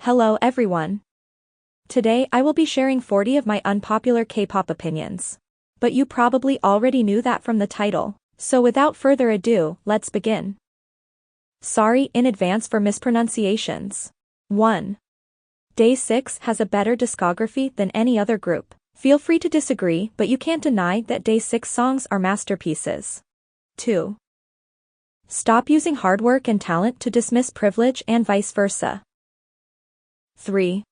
Hello everyone. Today I will be sharing 40 of my unpopular K-pop opinions. But you probably already knew that from the title, so without further ado, let's begin. Sorry in advance for mispronunciations. 1. Day 6 has a better discography than any other group. Feel free to disagree, but you can't deny that Day 6 songs are masterpieces. 2. Stop using hard work and talent to dismiss privilege and vice versa. 3.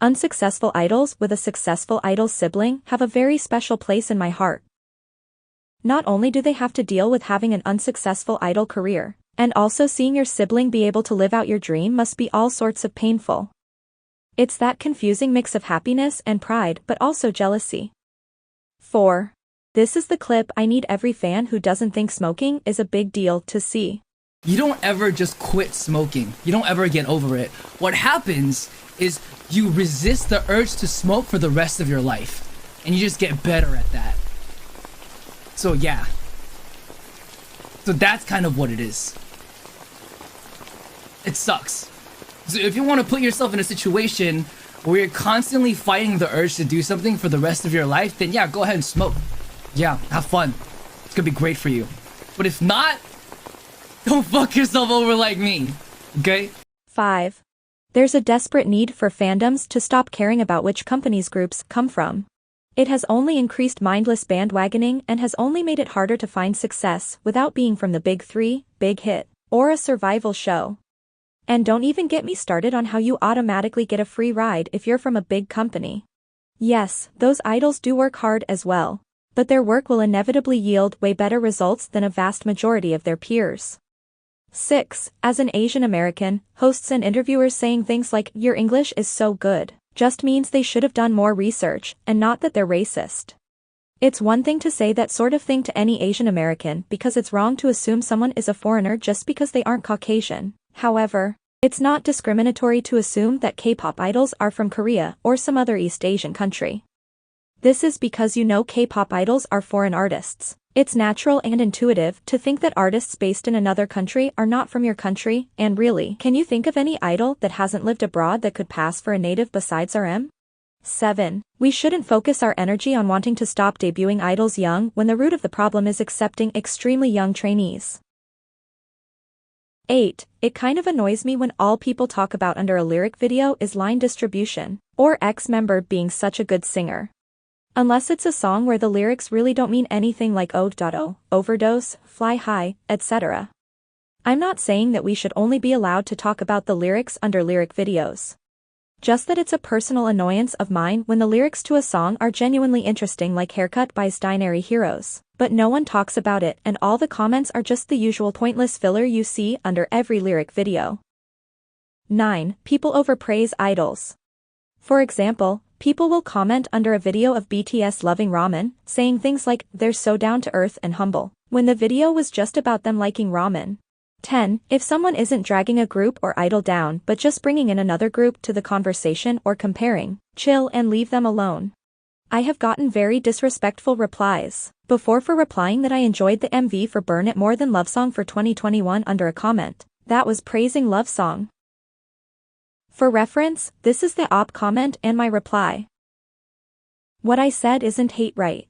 Unsuccessful idols with a successful idol sibling have a very special place in my heart. Not only do they have to deal with having an unsuccessful idol career, and also seeing your sibling be able to live out your dream must be all sorts of painful. It's that confusing mix of happiness and pride but also jealousy. 4. This is the clip I need every fan who doesn't think smoking is a big deal to see. You don't ever just quit smoking. You don't ever get over it. What happens is you resist the urge to smoke for the rest of your life. And you just get better at that. So yeah. So that's kind of what it is. It sucks. So if you want to put yourself in a situation where you're constantly fighting the urge to do something for the rest of your life, then yeah, go ahead and smoke. Yeah, have fun. It's gonna be great for you. But if not, don't fuck yourself over like me, okay? 5. There's a desperate need for fandoms to stop caring about which companies groups come from. It has only increased mindless bandwagoning and has only made it harder to find success without being from the big three, big hit, or a survival show. And don't even get me started on how you automatically get a free ride if you're from a big company. Yes, those idols do work hard as well, but their work will inevitably yield way better results than a vast majority of their peers. 6. As an Asian American, hosts and interviewers saying things like, "Your English is so good," just means they should have done more research, and not that they're racist. It's one thing to say that sort of thing to any Asian American because it's wrong to assume someone is a foreigner just because they aren't Caucasian. However, it's not discriminatory to assume that K-pop idols are from Korea or some other East Asian country. This is because you know K-pop idols are foreign artists. It's natural and intuitive to think that artists based in another country are not from your country, and really, can you think of any idol that hasn't lived abroad that could pass for a native besides RM? 7. We shouldn't focus our energy on wanting to stop debuting idols young when the root of the problem is accepting extremely young trainees. 8. It kind of annoys me when all people talk about under a lyric video is line distribution, or X-member being such a good singer. Unless it's a song where the lyrics really don't mean anything like "oh, overdose, fly high," etc. I'm not saying that we should only be allowed to talk about the lyrics under lyric videos. Just that it's a personal annoyance of mine when the lyrics to a song are genuinely interesting like "Haircut" by Binary Heroes, but no one talks about it and all the comments are just the usual pointless filler you see under every lyric video. 9. People overpraise idols. For example, people will comment under a video of BTS loving ramen, saying things like, "They're so down to earth and humble," when the video was just about them liking ramen. 10. If someone isn't dragging a group or idol down but just bringing in another group to the conversation or comparing, chill and leave them alone. I have gotten very disrespectful replies before for replying that I enjoyed the MV for Burn It more than Love Song for 2021 under a comment that was praising Love Song. For reference, this is the op comment and my reply. What I said isn't hate, right?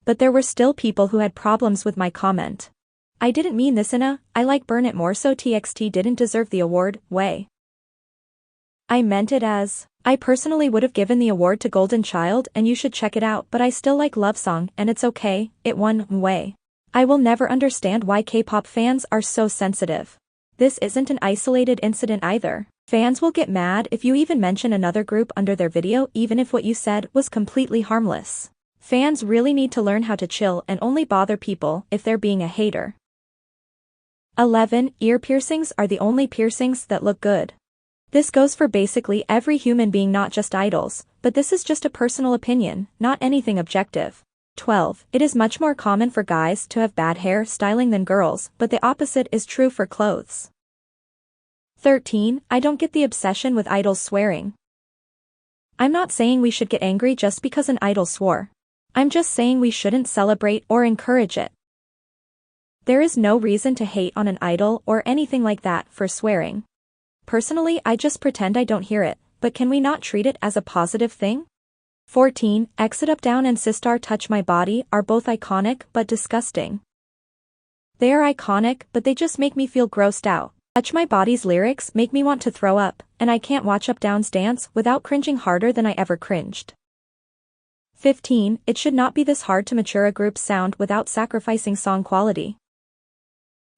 But there were still people who had problems with my comment. I didn't mean this in a, "I like Burn It more so TXT didn't deserve the award" way. I meant it as, I personally would have given the award to Golden Child and you should check it out, but I still like Love Song and it's okay, it won way. I will never understand why K-pop fans are so sensitive. This isn't an isolated incident either. Fans will get mad if you even mention another group under their video even if what you said was completely harmless. Fans really need to learn how to chill and only bother people if they're being a hater. 11. Ear piercings are the only piercings that look good. This goes for basically every human being, not just idols, but this is just a personal opinion, not anything objective. 12. It is much more common for guys to have bad hair styling than girls, but the opposite is true for clothes. 13. I don't get the obsession with idols swearing. I'm not saying we should get angry just because an idol swore. I'm just saying we shouldn't celebrate or encourage it. There is no reason to hate on an idol or anything like that for swearing. Personally, I just pretend I don't hear it, but can we not treat it as a positive thing? 14. Exit Up Down and Sistar Touch My Body are both iconic but disgusting. They are iconic, but they just make me feel grossed out. Touch My Body's lyrics make me want to throw up, and I can't watch Up Down's dance without cringing harder than I ever cringed. 15. It should not be this hard to mature a group's sound without sacrificing song quality.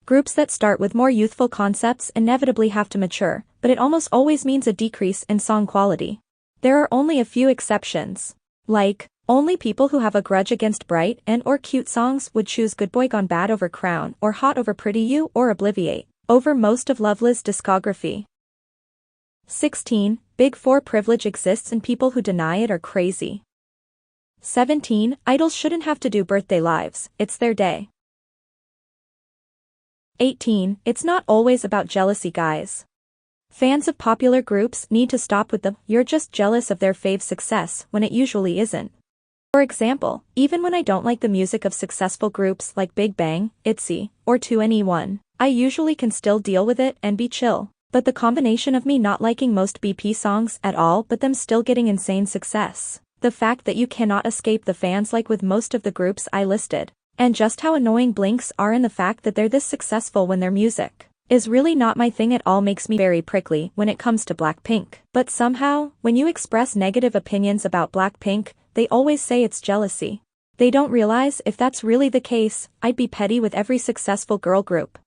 Groups that start with more youthful concepts inevitably have to mature, but it almost always means a decrease in song quality. There are only a few exceptions. Like, only people who have a grudge against bright and or cute songs would choose Good Boy Gone Bad over Crown or Hot over Pretty You or Obliviate over most of Lovela's discography. 16. Big Four privilege exists and people who deny it are crazy. 17. Idols shouldn't have to do birthday lives, it's their day. 18. It's not always about jealousy, guys. Fans of popular groups need to stop with the "you're just jealous of their fave's success" when it usually isn't. For example, even when I don't like the music of successful groups like Big Bang, ITZY, or 2NE1, I usually can still deal with it and be chill. But the combination of me not liking most BP songs at all but them still getting insane success, the fact that you cannot escape the fans like with most of the groups I listed, and just how annoying Blinks are in the fact that they're this successful when their music is really not my thing at all makes me very prickly when it comes to Blackpink. But somehow, when you express negative opinions about Blackpink, they always say it's jealousy. They don't realize if that's really the case, I'd be petty with every successful girl group.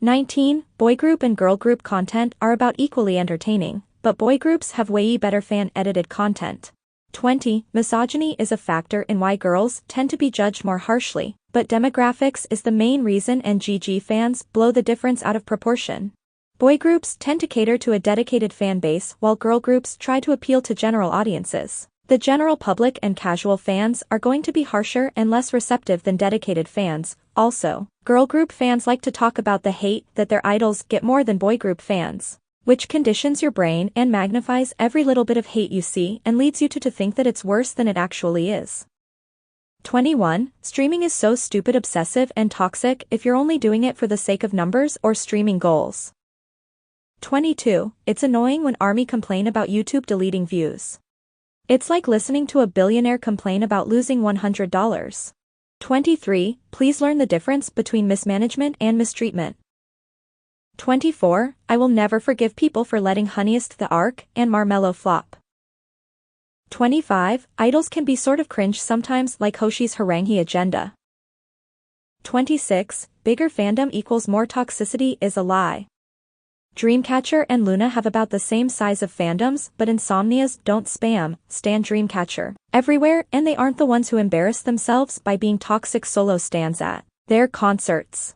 19. Boy group and girl group content are about equally entertaining, but boy groups have way better fan-edited content. 20. Misogyny is a factor in why girls tend to be judged more harshly, but demographics is the main reason and GG fans blow the difference out of proportion. Boy groups tend to cater to a dedicated fan base while girl groups try to appeal to general audiences. The general public and casual fans are going to be harsher and less receptive than dedicated fans. Also, girl group fans like to talk about the hate that their idols get more than boy group fans, which conditions your brain and magnifies every little bit of hate you see and leads you to think that it's worse than it actually is. 21. Streaming is so stupid, obsessive, and toxic if you're only doing it for the sake of numbers or streaming goals. 22. It's annoying when ARMY complain about YouTube deleting views. It's like listening to a billionaire complain about losing $100. 23. Please learn the difference between mismanagement and mistreatment. 24. I will never forgive people for letting Honeyest the Ark and Marmello flop. 25. Idols can be sort of cringe sometimes, like Hoshi's harangue agenda. 26. Bigger fandom equals more toxicity is a lie. Dreamcatcher and Luna have about the same size of fandoms, but Insomnia's don't spam stan Dreamcatcher everywhere, and they aren't the ones who embarrass themselves by being toxic solo stans at their concerts.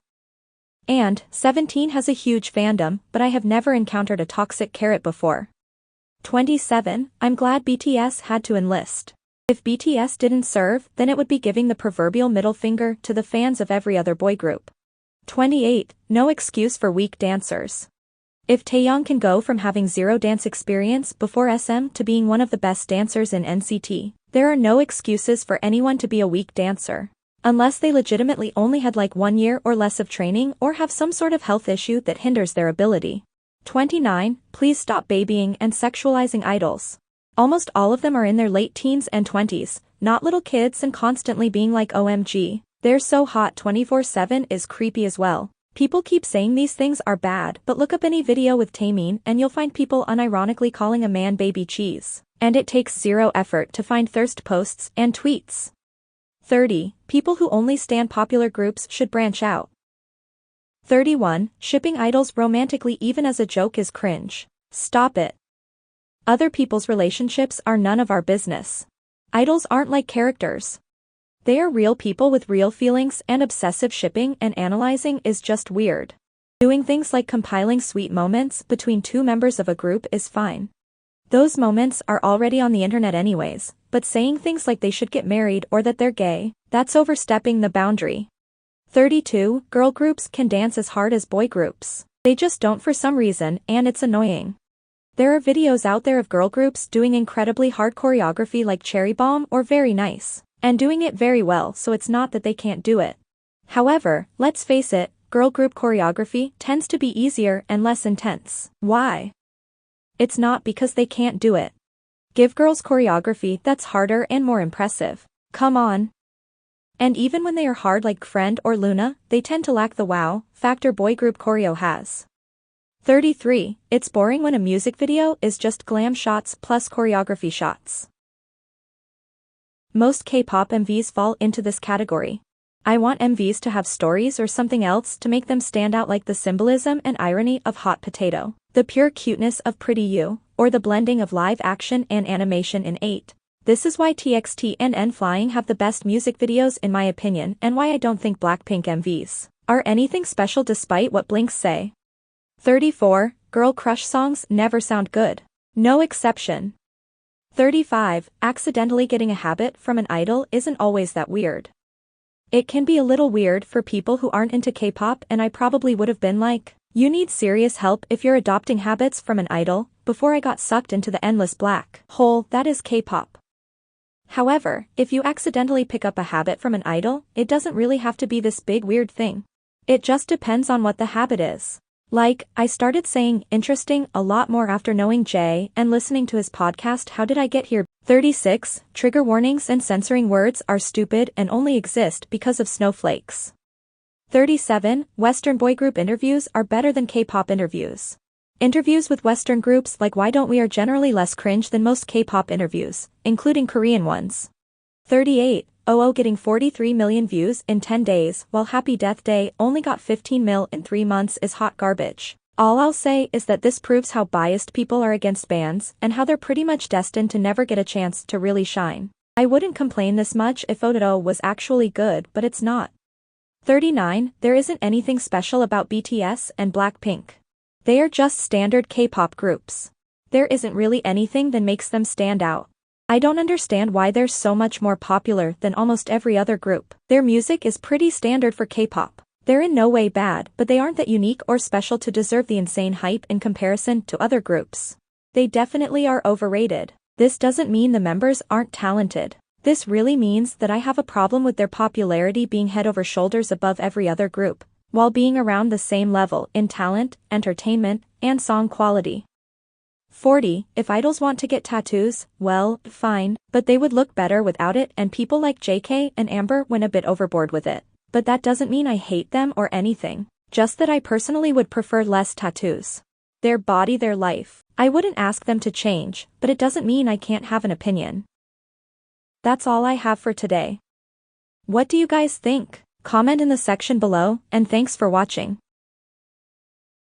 And 17 has a huge fandom, but I have never encountered a toxic carrot before. 27. I'm glad BTS had to enlist. If BTS didn't serve, then it would be giving the proverbial middle finger to the fans of every other boy group. 28. No excuse for weak dancers. If Taeyong can go from having zero dance experience before SM to being one of the best dancers in NCT, there are no excuses for anyone to be a weak dancer. Unless they legitimately only had like 1 year or less of training or have some sort of health issue that hinders their ability. 29. Please stop babying and sexualizing idols. Almost all of them are in their late teens and 20s, not little kids, and constantly being like OMG, they're so hot 24/7 is creepy as well. People keep saying these things are bad, but look up any video with Taemin and you'll find people unironically calling a man baby cheese. And it takes zero effort to find thirst posts and tweets. 30. People who only stan popular groups should branch out. 31. Shipping idols romantically even as a joke is cringe. Stop it. Other people's relationships are none of our business. Idols aren't like characters. They are real people with real feelings, and obsessive shipping and analyzing is just weird. Doing things like compiling sweet moments between two members of a group is fine. Those moments are already on the internet anyways, but saying things like they should get married or that they're gay, that's overstepping the boundary. 32. Girl groups can dance as hard as boy groups. They just don't for some reason, and it's annoying. There are videos out there of girl groups doing incredibly hard choreography like Cherry Bomb or Very Nice, and doing it very well, so it's not that they can't do it. However, let's face it, girl group choreography tends to be easier and less intense. Why? It's not because they can't do it. Give girls choreography that's harder and more impressive. Come on. And even when they are hard like Friend or Luna, they tend to lack the wow factor boy group choreo has. 33. It's boring when a music video is just glam shots plus choreography shots. Most K-pop MVs fall into this category. I want MVs to have stories or something else to make them stand out, like the symbolism and irony of Hot Potato, the pure cuteness of Pretty You, or the blending of live action and animation in 8. This is why TXT and N-Flying have the best music videos in my opinion, and why I don't think Blackpink MVs are anything special despite what Blinks say. 34. Girl crush songs never sound good. No exception. 35. Accidentally getting a habit from an idol isn't always that weird. It can be a little weird for people who aren't into K-pop, and I probably would have been like, you need serious help if you're adopting habits from an idol, before I got sucked into the endless black hole that is K-pop. However, if you accidentally pick up a habit from an idol, it doesn't really have to be this big weird thing. It just depends on what the habit is. Like, I started saying interesting a lot more after knowing Jay and listening to his podcast How Did I Get Here? 36. Trigger warnings and censoring words are stupid and only exist because of snowflakes. 37. Western boy group interviews are better than K-pop interviews. Interviews with Western groups like Why Don't We are generally less cringe than most K-pop interviews, including Korean ones. 38. OO getting 43 million views in 10 days while Happy Death Day only got 15 mil in 3 months is hot garbage. All I'll say is that this proves how biased people are against bands and how they're pretty much destined to never get a chance to really shine. I wouldn't complain this much if OO was actually good, but it's not. 39. There isn't anything special about BTS and Blackpink. They are just standard K-pop groups. There isn't really anything that makes them stand out. I don't understand why they're so much more popular than almost every other group. Their music is pretty standard for K-pop. They're in no way bad, but they aren't that unique or special to deserve the insane hype in comparison to other groups. They definitely are overrated. This doesn't mean the members aren't talented. This really means that I have a problem with their popularity being head over shoulders above every other group, while being around the same level in talent, entertainment, and song quality. 40. If idols want to get tattoos, well, fine, but they would look better without it, and people like JK and Amber went a bit overboard with it. But that doesn't mean I hate them or anything, just that I personally would prefer less tattoos. Their body, their life. I wouldn't ask them to change, but it doesn't mean I can't have an opinion. That's all I have for today. What do you guys think? Comment in the section below, and thanks for watching.